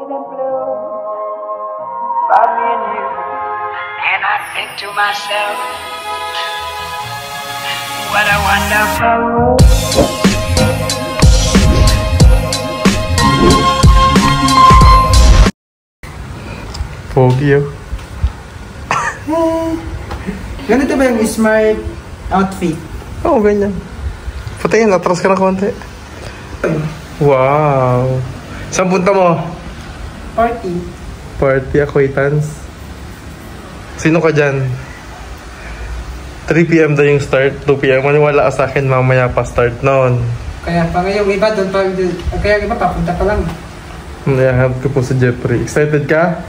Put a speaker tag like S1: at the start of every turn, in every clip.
S1: About me and you, and I think to myself, what a wonderful world.
S2: Pogi oh.
S3: Ganito ba yung smart outfit?
S2: Oo, ganyan. Patayin, atras ka na konti. Wow. Saan punta mo?
S3: Party.
S2: Party acquaintance. Sino ka dyan? 3 PM daw yung start, 2 PM. Maniwala ka sa akin, mamaya pa start noon.
S3: Kaya pa ngayong iba doon pa, kaya iba papunta pa lang.
S2: Nayahat ko po si Jeffrey. Excited ka?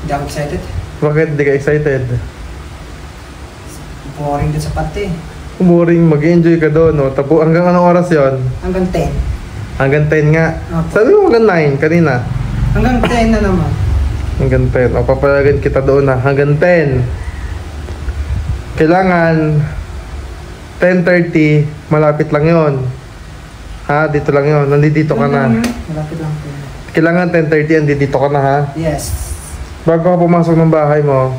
S3: Hindi ako excited.
S2: Bakit hindi ka excited?
S3: Boring din sa party.
S2: Boring, mag-enjoy ka doon, no? Tapo, hanggang anong oras yon?
S3: Hanggang 10.
S2: Hanggang 10 nga.
S3: Opo.
S2: Sabi mo hanggang 9 kanina.
S3: Hanggang 10 na naman.
S2: Hanggang 10. O, papalagan kita doon na hanggang 10. Kailangan 10:30, malapit lang yon. Ha? Dito lang yon. Nandito ka na.
S3: Malapit lang po.
S2: Kailangan 10:30, andito ka na ha?
S3: Yes.
S2: Bago ka pumasok ng bahay mo,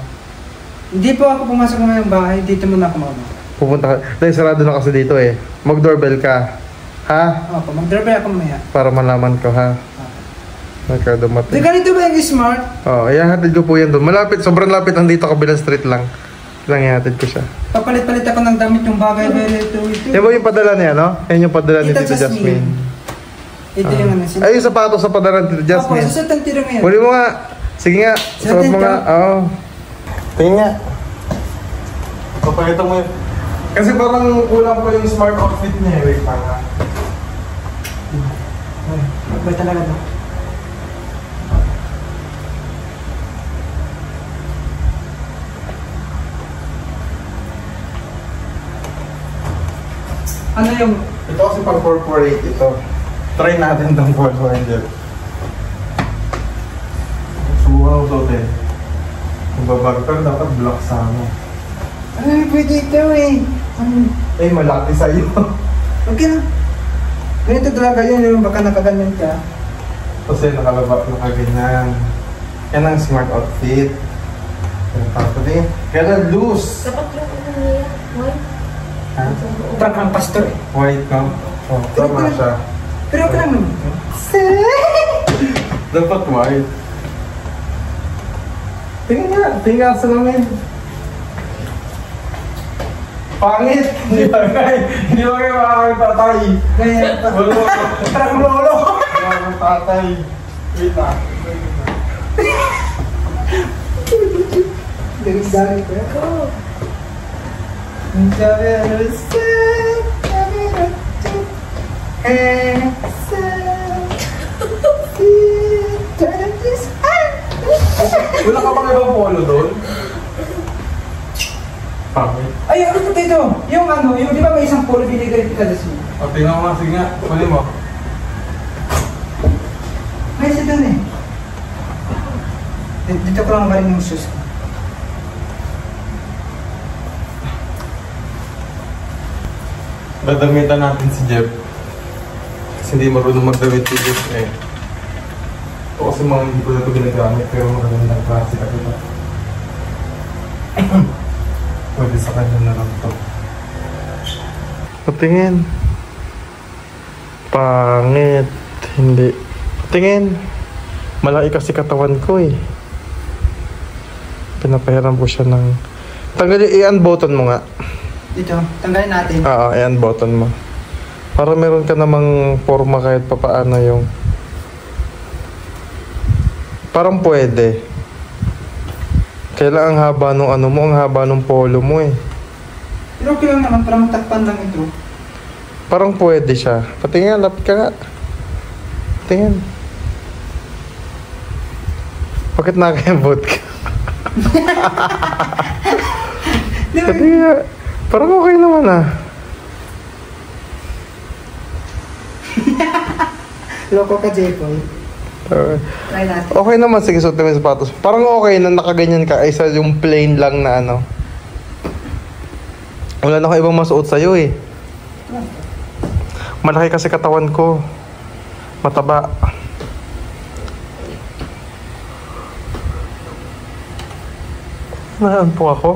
S3: Hindi po ako pumasok ng ngayong bahay. Dito muna ako mama.
S2: pupunta ka. Dahil sarado na kasi dito eh. Mag-doorbell ka. Ha?
S3: Opo, mag-doorbell ako mamaya.
S2: Para malaman ko ha. Nagka
S3: Di
S2: dumating.
S3: ganito ba yung smart?
S2: Oh, ihahatid ko po yan doon. Malapit, sobrang lapit lang dito, kabilang street lang. Lang ihatid ko siya.
S3: Papalit-palit ako ng damit yung bagay. Ito.
S2: Yan ba yung padala niya, no? Yan yung padala ni
S3: Tita
S2: Tito Jasmine.
S3: Ito yung ano.
S2: Ay, yung sapatos sa padala ni Tito
S3: Opo,
S2: Jasmine.
S3: susot ang tiro ngayon.
S2: Huli mo nga. Sige nga. Suot mo nga. Oo. Tingin nga. Papakita mo yun. Kasi parang kulang pa yung smart outfit niya. Wait, parang.
S3: Ba talaga no? Ano yung...
S2: Ito kasi pang corporate ito. Try natin itong corporate. Subukan ko suotin. Kung babag, pero dapat black sa ano.
S3: Ay, pwede ito eh. Ano?
S2: Eh, malaki sa'yo.
S3: Okay na. Ganito talaga yun, yung baka nakaganyan ka.
S2: Kasi nakalabak na kaganyan. Yan ang smart outfit. Yan tapos din. Kaya na loose.
S4: Dapat yung ano niya, white.
S2: Ha?
S3: Parang ang pastor eh.
S2: White no? Oh, tama siya.
S3: Pero okay lang naman.
S2: Dapat white. Tingnan nga. Tingnan nga sa namin. Pangit! Hindi ba kayo? Hindi ba kayo makakagtatay?
S3: Kaya pa.
S2: Parang lolo! Makakagtatay. Wait na.
S3: Galit-galit ko yan.
S4: Go!
S2: Wala ka bang ibang polo doon? Pangit.
S3: Ay, ano dito? Yung ano, yung di ba may isang polo binigay kita sa siya?
S2: O, tingnan mo nga. Sige nga. Kunin mo.
S3: May isa doon eh. Dito ko lang galing yung shoes ko.
S2: Dadamitan natin si Jeff. Kasi hindi marunong magdamit si Jeff eh. Ito kasi mga hindi ko na ito ginagamit pero magandang klase kasi ito. Pwede sa kanya na lang ito. Patingin. Pangit. Hindi. Patingin. Malaki kasi katawan ko eh. Pinapahiram ko siya ng... Tanggalin, i-unbutton mo nga.
S3: Dito, tanggalin natin.
S2: Oo, i-unbutton mo. Para meron ka namang forma kahit papaano yung... Parang pwede. Kailangan ang haba nung ano mo, ang haba nung polo mo eh.
S3: Pero okay lang naman, para matakpan lang ito.
S2: Parang pwede siya. Patingin, lapit ka nga. Patingin. Bakit nakakayabot ka? Patingin nga. Parang okay naman ah.
S3: Loko ka, Jepoy.
S2: Okay.
S3: Try natin.
S2: Okay naman, sige, suot naman yung sapatos. Parang okay na nakaganyan ka, isa yung plain lang na ano. Wala na ko ibang masuot sa'yo eh. Malaki kasi katawan ko. Mataba. Naan po ako.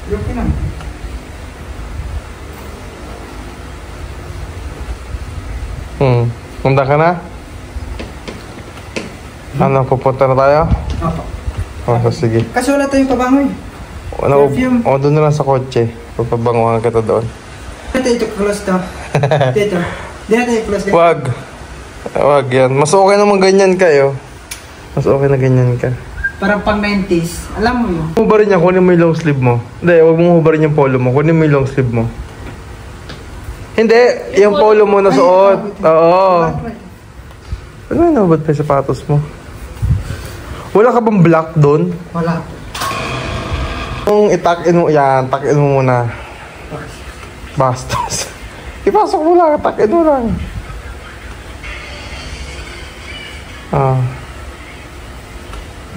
S3: Okay lang.
S2: Punta ka na? Ano, pupunta na tayo?
S3: Opo.
S2: O, sige.
S3: Kasi wala tayong pabangoy. Perfume.
S2: O, doon na lang sa kotse. Papabanguhan kita doon.
S3: Ito, close to. Dito. Di natin i-close.
S2: Wag. Wag yan. Mas okay naman ganyan kayo. Mas okay na ganyan ka.
S3: Parang pang 90s. Alam mo yun.
S2: Hubarin niya, kunin mo yung long sleeve mo. Hindi, huwag mong hubarin yung polo mo. Kunin mo yung long sleeve mo. Hindi, yung polo mo na suot. Oo. Ano yung nabad pa yung sapatos mo? Wala ka bang black doon?
S3: Wala.
S2: Kung itakin mo, yan, takin mo muna. Bastos. Ipasok mo lang, takin mo lang.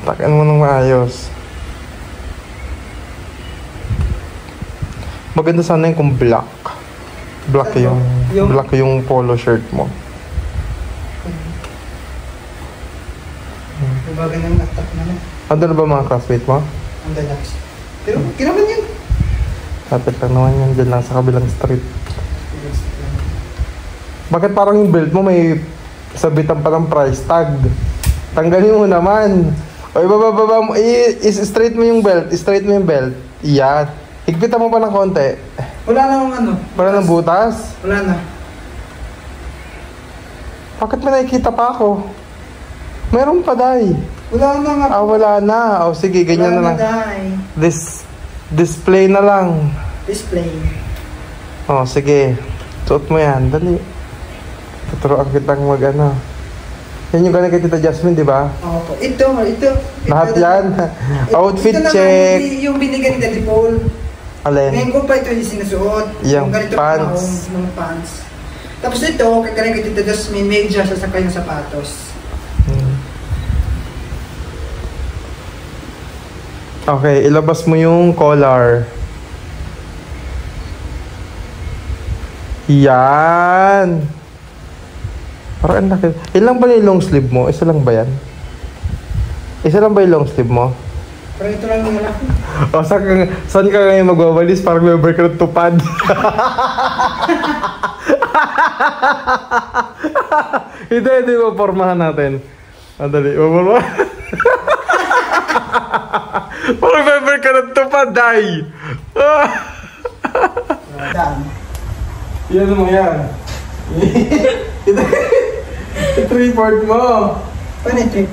S2: Takin mo nang maayos. Maganda sana yung kung black. Black yung polo shirt mo.
S3: Bagay ng laptop naman.
S2: Ando na ba mga classmate mo?
S3: Ang relax. Pero kinaman yan.
S2: Kapit lang naman yan, dyan lang sa kabilang street. Bakit parang yung belt mo may sabitan pa ng price tag? Tanggalin mo naman. O ibababa mo, straight mo yung belt, straight mo yung belt. Iyan. Higpitan mo pa ng konti.
S3: Wala na ng ano.
S2: Wala ng butas?
S3: Wala na.
S2: Bakit may nakikita pa ako? Meron pa, Day.
S3: Wala na nga.
S2: Wala na. O sige, ganyan na lang. Display na lang.
S3: Display.
S2: O, sige. Suot mo yan. Dali. Tuturuan kitang mag-ano. Yan yung ganun kay Tita Jasmine, di ba?
S3: Opo. Ito.
S2: Lahat yan. Outfit
S3: ito
S2: check.
S3: Yung binigyan ni Daddy Paul.
S2: Alin?
S3: Ngayon ko pa ito yung sinusuot.
S2: Yung
S3: ganito
S2: pants.
S3: Mga pants. Tapos ito, kagaling kay Tita Jasmine, medyas sa sakay ng sapatos.
S2: Okay, ilabas mo yung collar. Yan. Parang ang laki. Ilang ba yung long sleeve mo? Isa lang ba yan? Isa lang ba yung long sleeve mo?
S3: Pero ito lang yung malaki.
S2: O, saan ka ngayon magwawalis? Parang may ka ng tupad. Hindi mo pormahan natin. Andali, mapormahan. Parang member ka ng tupad, Day. Yan mo yan. Ito report mo.
S3: Paano yung 3%?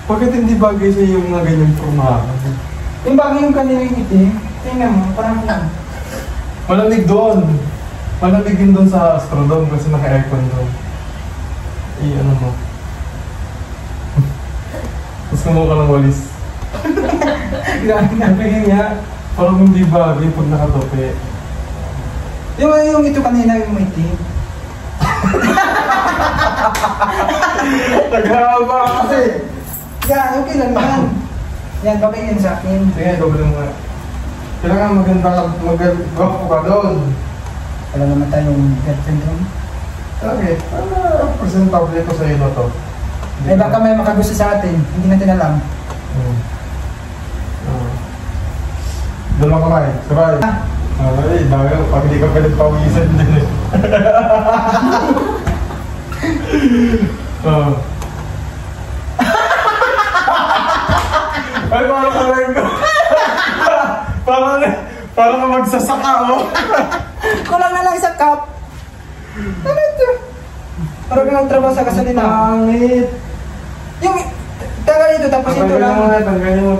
S2: Bakit hindi bagay sa yung mga ganyang pormahan?
S3: Yung bagay yung kanina yung itim, tingnan mo, parang lang.
S2: Malamig doon. Malamig din doon sa Astrodome kasi naka-aircon doon. Ano mo? Tapos kumuha ka ng walis. Napigin niya. Parang hindi bagay pag nakatope.
S3: Yung ito kanina yung may itim.
S2: Naghahaba kasi.
S3: Yan, okay lang yan. Yan, bagay yan sa akin.
S2: Sige, doble mo nga. Kailangan mag-gwapo ka doon.
S3: Wala naman tayong girlfriend doon.
S2: Okay. Presentable ito sa iyo to.
S3: Eh baka may makagusto sa atin, hindi natin alam.
S2: Dalawang kamay, sabay. Ay, dami ko. Pag hindi ka pwede pawisan din eh. Ay, parang ka lang ko. Parang ka magsasaka, oh.
S3: Kulang na lang sa cup. Ano ito? Parang ka nagtrabaho sa gasolina.
S2: Pangit.
S3: Yung, tagal ito, tapos ito lang.
S2: Tanggalin mo.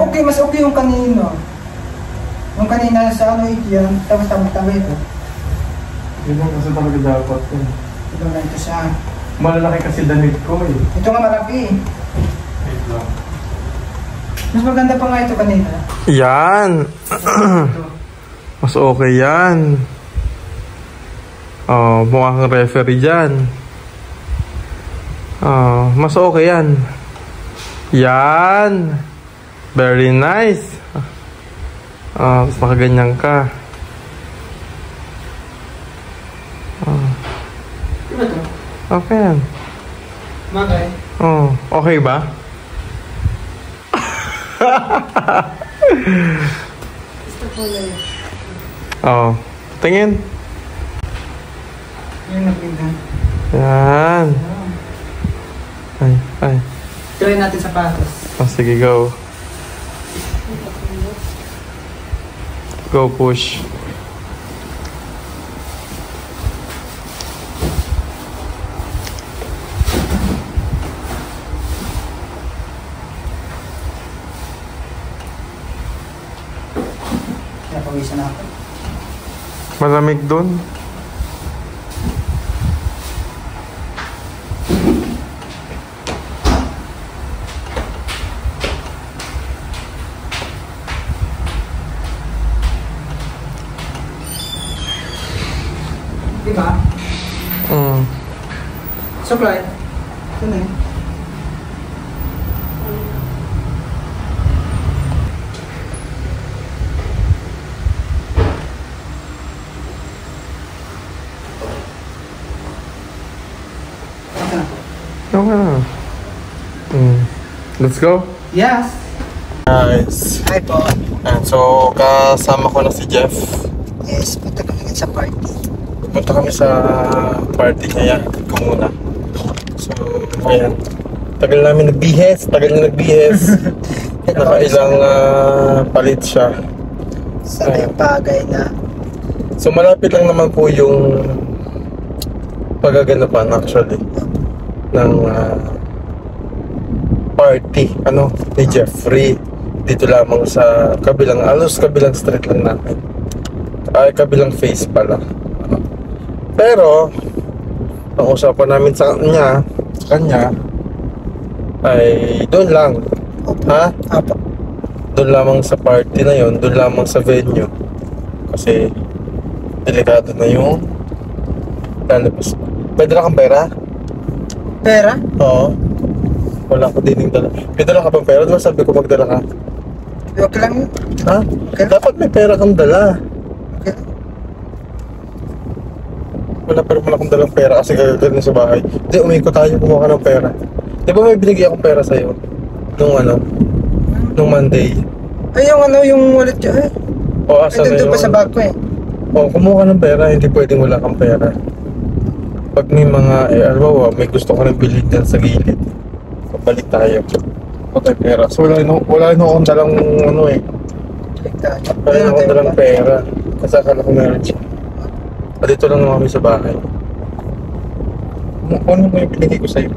S3: Okay, mas okay yung kanina. Yung kanina sa ano yan, tapos tama ito.
S2: Yun lang kasi talaga dapat yun.
S3: Ito na ito siya.
S2: Malalaki kasi damit ko eh.
S3: Ito nga malaki.
S2: Wait lang.
S3: Mas maganda pa nga ito kanina.
S2: Yan. Mas okay yan. Oh, mukha kang referee dyan. Oh, mas okay yan. Yan. Very nice. Oh, tapos nakaganyan ka. Oh.
S3: Diba to?
S2: Okay yan.
S3: Magay.
S2: Oh, okay ba?
S4: Gusto ko na yun.
S2: Oh, tingin.
S3: Yung napintan.
S2: Yan. Ay.
S3: Try natin sapatos.
S2: Oh, sige, go. Go push.
S3: Kaya pawisan na ako.
S2: Malamig dun.
S3: Diba? Supply. Ito na yun. Ito na.
S2: Okay na. Let's go.
S3: Yes!
S2: Guys.
S3: Hi po.
S2: So, kasama ko na si Jeff.
S3: Yes, punta kami sa party.
S2: Punta kami sa party niya. Ko muna. So, ayan. Tagal namin nagbihis. Tagal niya nagbihis. Nakailang palit siya.
S3: Sana yung bagay na
S2: So, malapit lang naman po yung pagaganapan actually ng party ni Jeffrey dito lamang sa kabilang street lang namin, ay kabilang face pala. Pero ang usapan namin sa kanya ay doon lang,
S3: Apa.
S2: doon lamang sa party na yon, doon lamang sa venue kasi delikado na yung lalabas. May dala kang pera?
S3: Pera?
S2: Oo. Wala ko din yung dala. May dala ka bang pera? Diba sabi ko magdala ka?
S3: Huwag lang.
S2: Ha?
S3: Okay.
S2: Dapat may pera kang dala.
S3: Okay.
S2: Wala akong dalang pera kasi gagawin sa bahay. Hindi, umikot tayo, kumuha ka ng pera. Di ba may binigay akong pera sa'yo? Nung Monday.
S3: Ay, yung wallet ko eh.
S2: O, asa
S3: Ay,
S2: na
S3: doon
S2: yun?
S3: pa sa bag ko eh.
S2: O, kumuha ka ng pera, hindi pwedeng wala kang pera. Pag may mga, may gusto ka rin bilhin dyan sa gilid, balik tayo. Pag may pera. So, wala na akong dalang wala na akong dalang pera. Kasi akala ko meron siya. Dito lang naman kami sa bahay. Ano mo yung binigay ko sa'yo?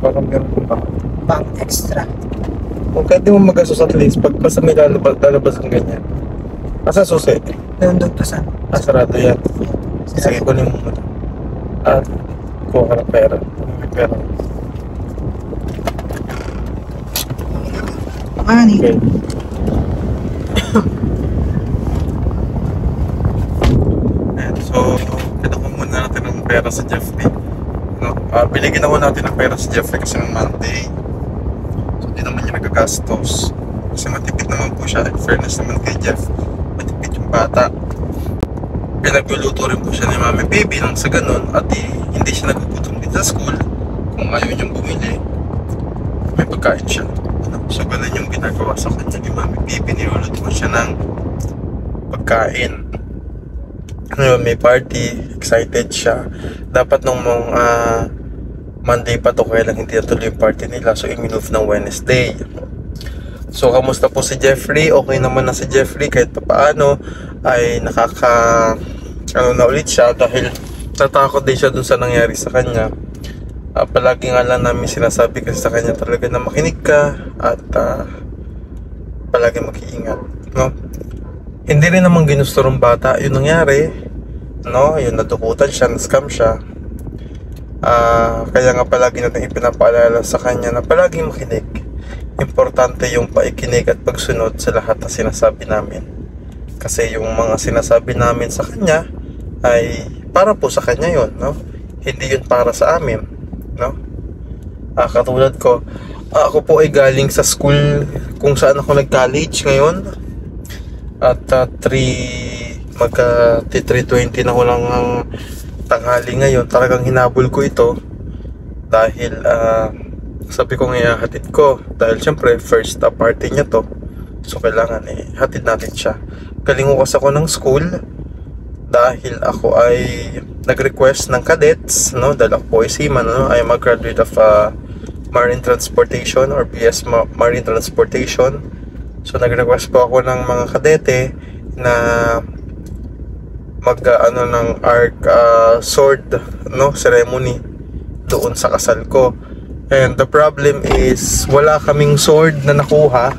S2: Parang meron kong baka.
S3: Pang extra.
S2: Kung kahit di mo magasos at least, pag basta may lalabas ng ganyan. Asa susi?
S3: Nandun pa sa...
S2: Sarado yan. Sige, kunin mo muna. At kuha ka ng pera. May pera.
S3: Money.
S2: Okay. And so, kinuha muna natin ng pera sa Jeffrey. Binigyan na muna natin ng pera sa Jeffrey kasi ng Monday. So, hindi naman niya nagagastos. Kasi matipid naman po siya. In fairness naman kay Jeff, matipid yung bata. Pinagluluto rin po siya ni Mami Baby nang sa ganun at hindi siya nagugutom din sa school. Kung ayaw niyang bumili, may pagkain siya. So ganun yung ginagawa sa kanya ni Mami Baby. Niluluto ko siya ng pagkain. Ngayon may party, excited siya. Dapat nung Monday pa to, kaya lang hindi natuloy yung party nila. So i-move ng Wednesday. So kamusta po si Jeffrey? Okay naman na si Jeffrey kahit paano ay na ulit siya dahil natakot din siya dun sa nangyari sa kanya. Palagi nga lang namin sinasabi kasi sa kanya talaga na makinig ka at palagi mag-iingat, no? Hindi rin naman ginusto ng bata yung nangyari, no? Yung natukutan siya, na-scam siya. Kaya nga palagi natin ipinapaalala sa kanya na palagi makinig. Importante yung paikinig at pagsunod sa lahat na sinasabi namin. Kasi yung mga sinasabi namin sa kanya ay para po sa kanya yon, no? Hindi yun para sa amin, no? Katulad ko, ako po ay galing sa school kung saan ako nag-college ngayon. At 3:20 na ko lang ang tanghali ngayon. Talagang hinabol ko ito dahil sabi ko ngayon hatid ko. Dahil syempre first party niya to, so kailangan hatid natin siya. Galing ko kasi ako ng school dahil ako ay nag-request ng cadets, no? Dahil ako po ay seaman, no? I am a graduate of Marine Transportation or BS Marine Transportation. So nag-request po ako ng mga kadete na ng arc sword, no, ceremony doon sa kasal ko. And the problem is wala kaming sword na nakuha.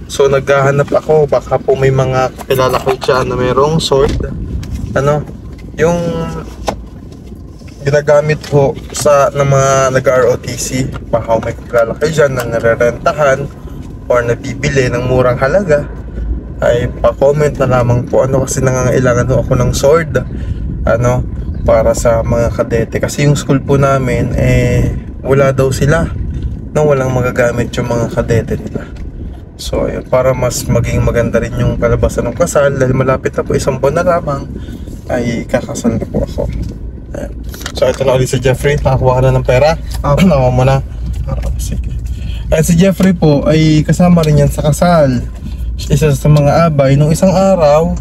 S2: So naghahanap ako, baka po may mga kilala ko dyan na mayroong sword, yung ginagamit po sa ng mga nag-ROTC. Baka may kilala kayo dyan na narerentahan or nabibili ng murang halaga, ay pa-comment na lamang po, kasi nangangailangan ako ng sword, para sa mga kadete. Kasi yung school po namin, wala daw sila, walang magagamit yung mga kadete nila. So ayun, para mas maging maganda rin yung kalabasan ng kasal, dahil malapit na po, 1 buwan na lamang, ay kakasal na po ako. Ayan. So ito na ulit si Jeffrey, nakakuha ka na ng pera. Nawa mo na. Sige. At si Jeffrey po ay kasama rin yan sa kasal. Isa sa mga abay. Nung isang araw,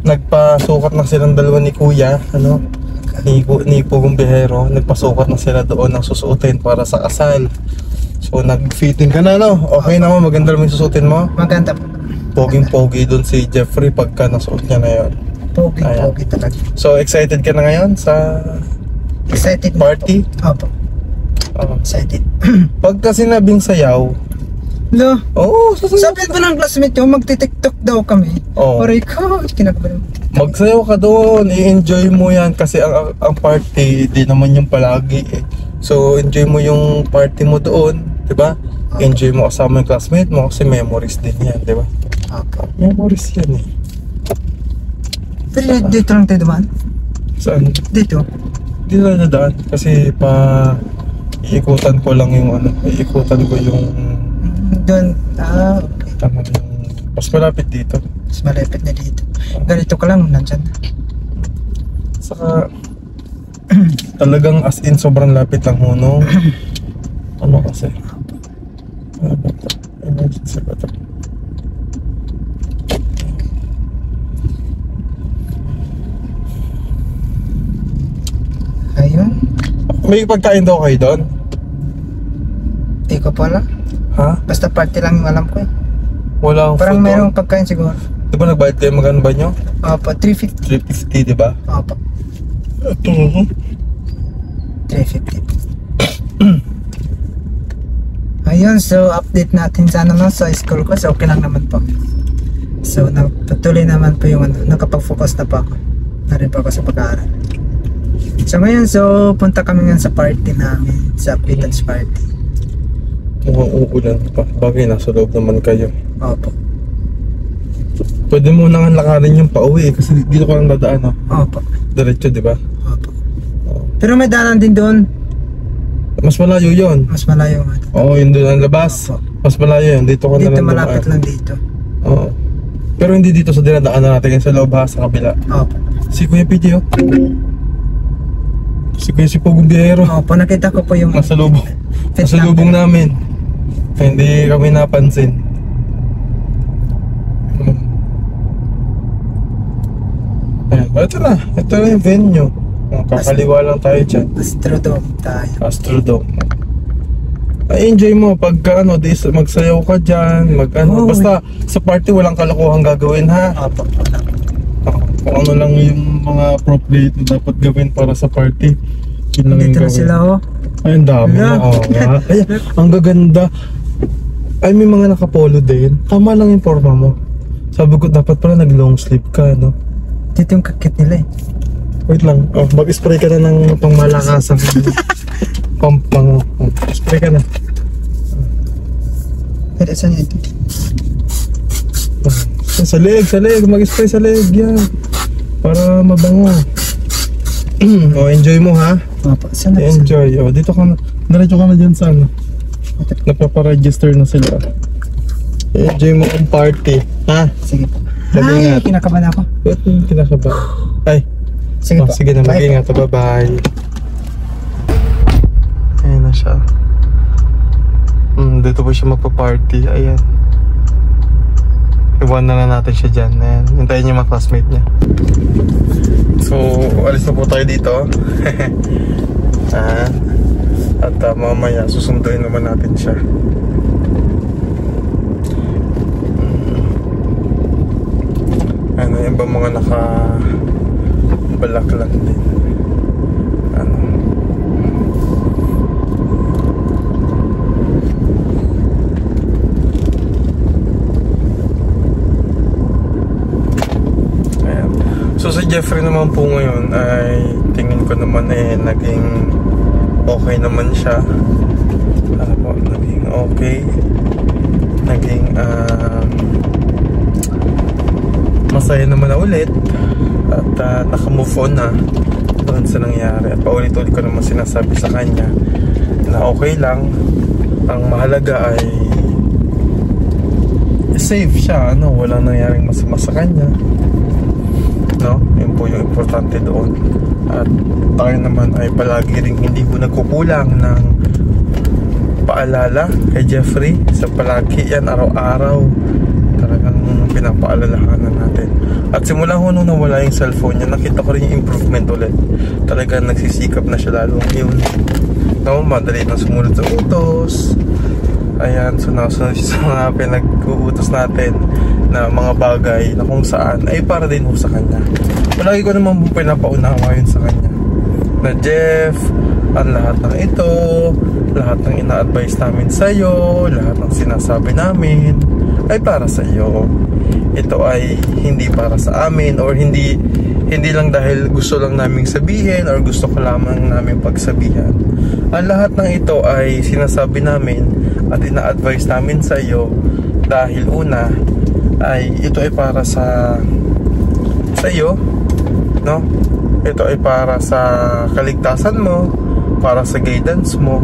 S2: nagpasukat na silang dalawa ni Kuya, ni Pugong Bihero. Nagpasukat na sila doon ng susuotin para sa kasal. So nag-fitting ka na, no? Okay naman, maganda naman yung susuotin mo?
S3: Maganda po.
S2: Poging-pogi doon si Jeffrey pagka nasuot niya na yun.
S3: Pogi talaga.
S2: So excited ka na ngayon sa
S3: Excited
S2: party?
S3: Opo. Excited.
S2: Pagka sinabing sayaw,
S3: no?
S2: Oo,
S3: Sabi ko ng classmate ko, magti-tiktok daw kami.
S2: Oo.
S3: Or ikaw, kinakabalan.
S2: Magsayaw ka doon, i-enjoy mo yan kasi ang party, di naman yung palagi So enjoy mo yung party mo doon, di ba? Enjoy mo kasama yung classmate mo kasi memories din yan, di ba?
S3: Okay.
S2: Memories yan
S3: Pero dito lang tayo dumaan?
S2: Saan?
S3: Dito?
S2: Dito na nadaan kasi iikutan ko lang yung iikutan ko yung
S3: doon, okay.
S2: Tama yung mas malapit dito.
S3: Mas malapit na dito. Ganito ka lang, nandyan.
S2: Saka talagang as in sobrang lapit lang ho, no? Kasi emergency ba ito?
S3: Ayun.
S2: May pagkain daw kayo doon?
S3: Di ko pa alam.
S2: Ha?
S3: Basta party lang yung alam ko eh.
S2: Wala akong
S3: Parang
S2: food
S3: mayroong
S2: doon.
S3: pagkain siguro.
S2: Di ba nagbayad kayo, magkano ba nyo?
S3: Opo, 350.
S2: 350, di ba?
S3: Opo, 350. Ayun, so update natin sa sa school ko. So okay lang naman po. So patuloy naman po yung nakapag-focus na po ako. Na rin po ako sa pag-aaral. So ngayon, so punta kami ngayon sa party namin, sa acquaintance party.
S2: Mukhang uulan pa. Bagay, nasa loob naman kayo.
S3: Opo.
S2: Pwede mo nang lakarin yung pauwi kasi dito ka lang dadaan, no?
S3: Opo.
S2: Diretso, di ba?
S3: Opo. Pero may daanan din doon.
S2: Mas malayo yun.
S3: Mas malayo nga.
S2: Oo, yun doon ang labas.
S3: Opo.
S2: Mas malayo yun. Dito ka na
S3: Dito
S2: lang
S3: malapit
S2: dumaan.
S3: lang dito.
S2: Oo. Pero hindi dito sa dinadaanan natin, yung sa loob ha, sa kabila.
S3: Opo.
S2: Si Kuya PJ, oh. Si Pugong Bihero.
S3: Opo, nakita ko po yung
S2: Nasa lubong. Nasa lubong namin. Hindi kami napansin. Ayan, ito na. Ito na yung venue. Kakaliwa lang tayo dyan.
S3: Astrodome tayo.
S2: Astrodome. Ay, enjoy mo pagka magsayaw ka dyan,
S3: Oo,
S2: basta sa party walang kalokohang gagawin, ha?
S3: Opo, wala.
S2: Kung ano lang yung mga appropriate na dapat gawin para sa party, yun lang yung
S3: Dito na
S2: gawin.
S3: sila, oh.
S2: Ay, ang dami na.
S3: Yeah.
S2: Oo nga. Ay, ang gaganda. Ay, may mga nakapolo din. Tama lang yung forma mo. Sabi ko, dapat pala nag-long sleeve ka, no?
S3: Dito yung kakit nila eh.
S2: Wait lang. Oh, mag-spray ka na ng pangmalakasang pampang. Spray ka na.
S3: Pero saan yun?
S2: Sa leg. Mag-spray sa leg. Yan. Para mabango. O, enjoy mo ha.
S3: Opo, saan na?
S2: Enjoy. O, dito ka na. Diretso ka na dyan sa ano. Napaparegister na sila. Enjoy mo ang party. Ha?
S3: Sige po.
S2: Mag-ingat.
S3: Ay, kinakabahan ako.
S2: Ba't yung kinakaba? Ay.
S3: Sige po.
S2: Sige na,
S3: Bye.
S2: mag-ingat. Bye-bye. Ayan na siya. Dito po siya magpa-party. Ayan. Iwan na natin siya dyan. Ayan. Hintayin niyo mga classmate niya. So, alis na po tayo dito. At mamaya susunduin naman natin siya. Ano, yung ba mga naka-balak lang din. Ano. Ayan. So si Jeffrey naman po ngayon ay tingin ko naman naging okay naman siya. Ano po, naging okay. Naging masaya naman na ulit. At naka-move on na doon sa nangyari. At paulit-ulit ko naman sinasabi sa kanya na okay lang. Ang mahalaga ay safe siya. Ano, walang nangyaring masama sa kanya. No? Yun po yung importante doon. At tayo naman ay palagi rin hindi po nagkukulang ng paalala kay Jeffrey. Sa palagi yan, araw-araw talagang pinapaalalahanan natin. At simula ho nung nawala yung cellphone niya, nakita ko rin yung improvement ulit. Talagang nagsisikap na siya lalo ngayon. No, madali na sumunod sa utos. Ayan, so nasunod siya sa mga pinag-uutos natin na mga bagay na kung saan ay para din ho sa kanya. Palagi ko naman pinapaunawa yun sa kanya na Jeff, ang lahat ng ito, lahat ng ina-advise namin sa'yo, lahat ng sinasabi namin ay para sa'yo. Ito ay hindi para sa amin, or hindi lang dahil gusto lang naming sabihin or gusto ko lamang namin pagsabihan. Ang lahat ng ito ay sinasabi namin at ina-advise namin sa iyo dahil una ay ito ay para sa iyo, no? Ito ay para sa kaligtasan mo, para sa guidance mo.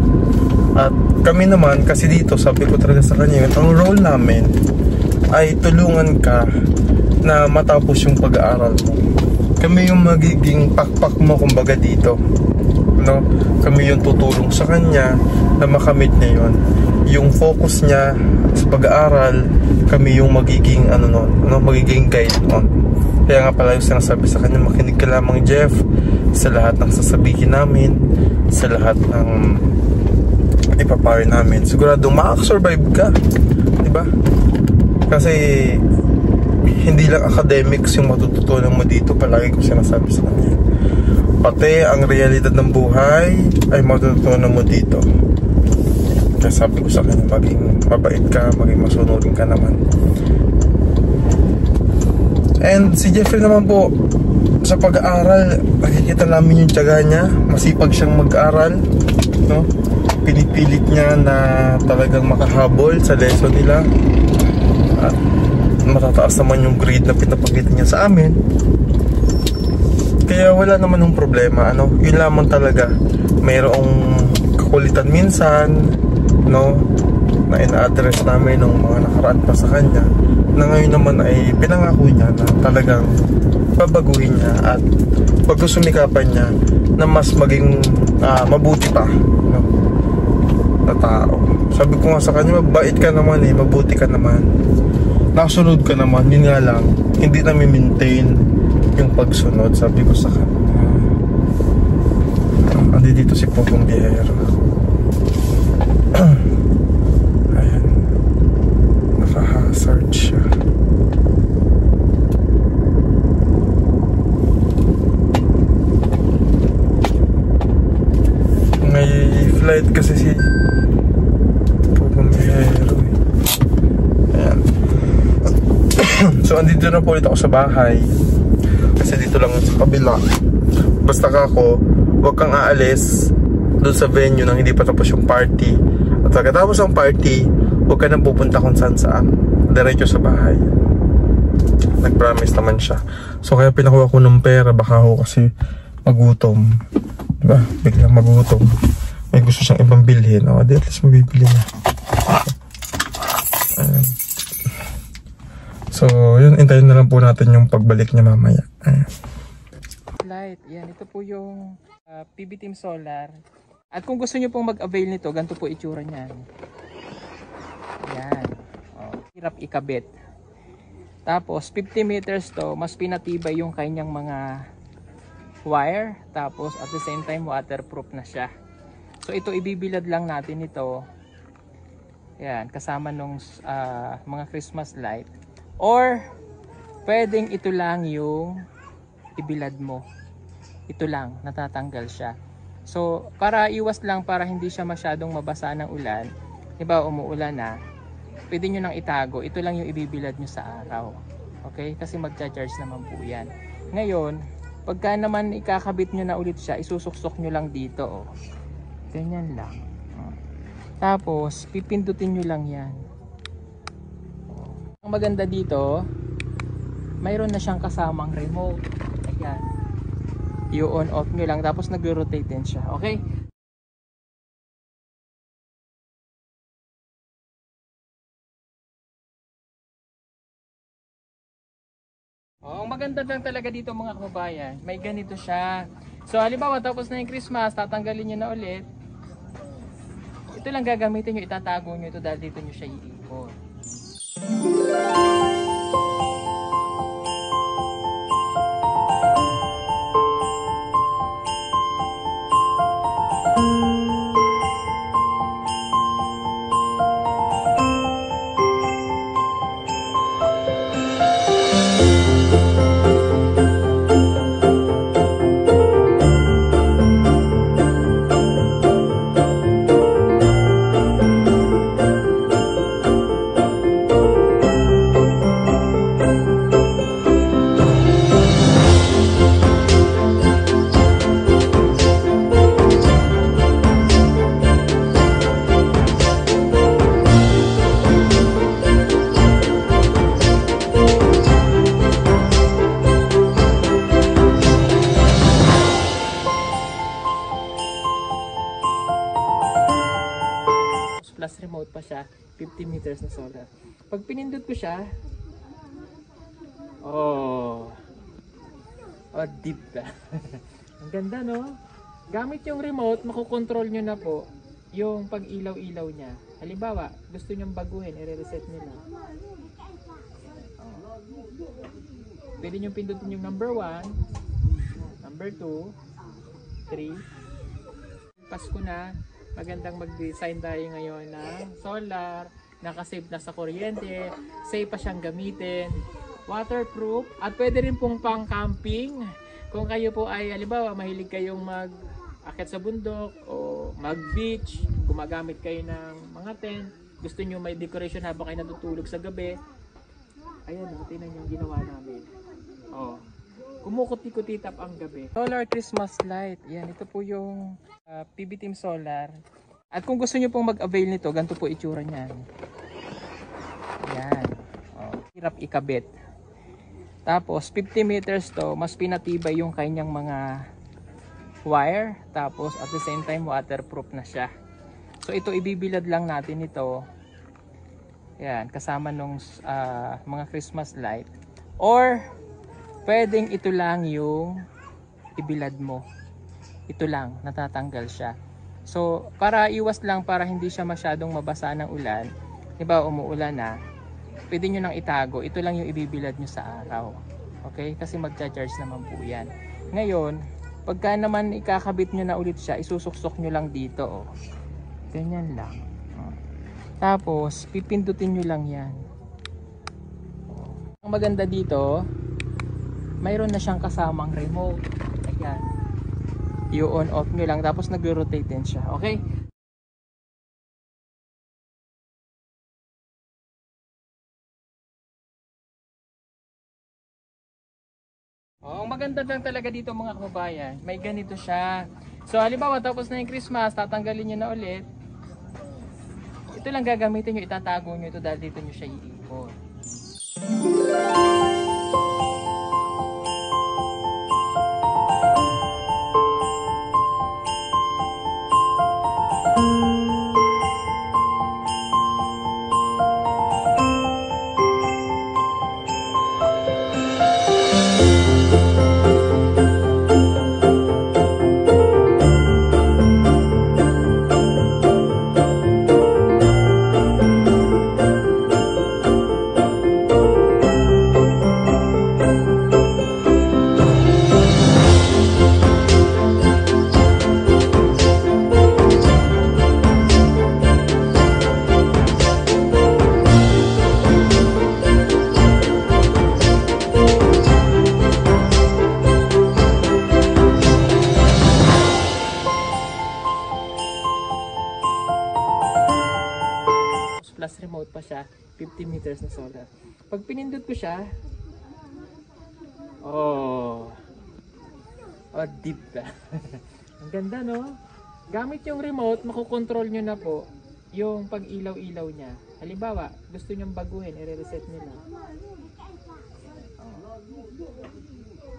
S2: At kami naman, kasi dito sabi ko talaga sa kanya, ang role namin ay tulungan ka na matapos yung pag-aaral mo. Kami yung magiging pakpak mo kumbaga dito, no? Kami yung tutulong sa kanya na makamit niya yun. Yung focus niya sa pag-aaral, kami yung magiging magiging guide on. Kaya nga pala yung sinasabi sa kanya, makinig ka lamang Jeff sa lahat ng sasabihin namin, sa lahat ng ipapayo namin. Sigurado makasurvive ka, di ba? Kasi hindi lang academics yung matututunan mo dito, palagi ko sinasabi sa kanya. Pati ang realidad ng buhay ay matututunan mo dito. Kaya sabi ko sa kanya, maging mabait ka, maging masunurin ka naman. And si Jeffrey naman po, sa pag-aaral, nakikita namin yung tiyaga niya. Masipag siyang mag-aaral, no? Pinipilit niya na talagang makahabol sa lesson nila. At matataas naman yung grade na pinapakita niya sa amin. Kaya wala naman yung problema, ano? Yun lamang talaga, mayroong kakulitan minsan, no, na ina-address namin ng mga nakaraan pa sa kanya, na ngayon naman ay pinangako niya na talagang babaguhin niya at pagsusumikapan niya na mas maging mabuti pa, no, na tao. Sabi ko nga sa kanya, mabait ka naman mabuti ka naman, nakasunod ka naman, yun nga lang, hindi na maintain yung pagsunod. Sabi ko sa kanya, andi dito si Pogong Biyahero. Ayan, naka-hazard siya. May flight kasi si Pogong Biyahero. Ayan. So andito na po ulit ako sa bahay, kasi dito lang sa kabila. Basta ka ako, huwag kang aalis doon sa venue nang hindi pa tapos yung party. At pagkatapos ng party, huwag ka nang pupunta kung saan saan, diretso sa bahay. Nag-promise naman siya. So kaya pinakuha ko ng pera, baka ako kasi magutom. Diba? Biglang magutom. May gusto siyang ibang bilhin. O, di at least mabibili na. Ayan. So, yun. Intayin na lang po natin yung pagbalik niya mamaya. Ayan.
S5: Light. Yan. Ito po yung PB Team Solar. At kung gusto nyo pong mag-avail nito, ganito po itsura niyan. Yan. O, hirap ikabit. Tapos 50 meters to, mas pinatibay yung kanyang mga wire. Tapos at the same time waterproof na siya. So ito ibibilad lang natin ito. Yan, kasama nung mga Christmas light. Or pwedeng ito lang yung ibilad mo. Ito lang, natatanggal siya. So para iwas lang, para hindi siya masyadong mabasa ng ulan. Diba umuulan na, pwede nyo nang itago. Ito lang yung ibibilad nyo sa araw. Okay? Kasi magcha-charge naman po yan. Ngayon, pagka naman ikakabit nyo na ulit siya, isusuksok nyo lang dito. Oh. Ganyan lang. Oh. Tapos, pipindutin nyo lang yan. Oh. Ang maganda dito, mayroon na siyang kasamang remote. Ayan. I-on off nyo lang. Tapos nag-rotate din siya. Okay? Oh, ang maganda lang talaga dito mga kababayan, may ganito siya. So halimbawa tapos na yung Christmas, tatanggalin nyo na ulit. Ito lang gagamitin nyo, itatago nyo ito dahil dito nyo siya iikot. Plus remote pa siya, 50 meters na solar. Pag pinindot ko siya, oh deep ba? Ang ganda no? Gamit yung remote, makokontrol nyo na po yung pag-ilaw-ilaw niya. Halimbawa, gusto nyong baguhin, i-reset nyo lang. Pwede nyo pindutin yung number 1, number 2, 3. Pasko na. Magandang mag-design tayo ngayon ng solar, nakasave na sa kuryente, safe pa siyang gamitin, waterproof, at pwede rin pong pang-camping. Kung kayo po ay, halimbawa, mahilig kayong mag-akit sa bundok o mag-beach, gumagamit kayo ng mga tent, gusto nyo may decoration habang kayo natutulog sa gabi, ayan, tingnan nyo yung ginawa namin. Oh. Kumukuti-kutitap ang gabi. Solar Christmas light. Yan, ito po yung PB Team Solar. At kung gusto nyo pong mag-avail nito, ganito po itsura niyan. Yan. Oh, hirap ikabit. Tapos 50 meters to, mas pinatibay yung kanyang mga wire. Tapos at the same time waterproof na siya. So ito ibibilad lang natin ito. Yan, kasama nung mga Christmas light. Or pwedeng ito lang yung ibilad mo. Ito lang, natatanggal siya. So, para iwas lang, para hindi siya masyadong mabasa ng ulan, diba umuulan na, pwede nyo nang itago. Ito lang yung ibibilad nyo sa araw. Okay? Kasi magcha-charge naman po yan. Ngayon, pagka naman ikakabit nyo na ulit siya, isusuksok nyo lang dito. Oh. Ganyan lang. Oh. Tapos, pipindutin nyo lang yan. Oh. Ang maganda dito, mayroon na siyang kasamang remote. Ayan. I-on off nyo lang. Tapos nag-rotate din siya. Okay? Oh, ang maganda lang talaga dito mga kababayan, may ganito siya. So halimbawa tapos na yung Christmas, tatanggalin nyo na ulit. Ito lang gagamitin nyo, itatago nyo ito dahil dito nyo siya iikot. remote pa siya, 50 meters na solar. Pag pinindot ko siya, oh, deep ba? Ang ganda, no? Gamit yung remote, makokontrol nyo na po yung pag-ilaw-ilaw niya. Halimbawa, gusto nyong baguhin, i-reset nyo na.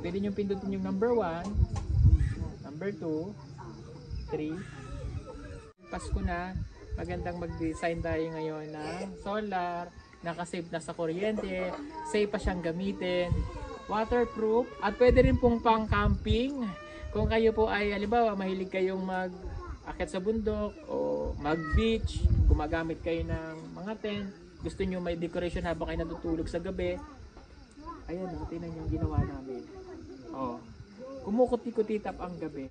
S5: Pwede nyo pindutin yung number 1, number 2, 3. Pasko na, magandang mag-design tayo ngayon ng solar, nakasave na sa kuryente, safe pa siyang gamitin, waterproof, at pwede rin pong pang-camping. Kung kayo po ay, halimbawa, mahilig kayong mag-akit sa bundok o mag-beach, gumagamit kayo ng mga tent, gusto nyo may decoration habang kayo natutulog sa gabi, ayan, tingnan nyo yung ginawa namin. Oh, kumukuti-kutitap ang gabi.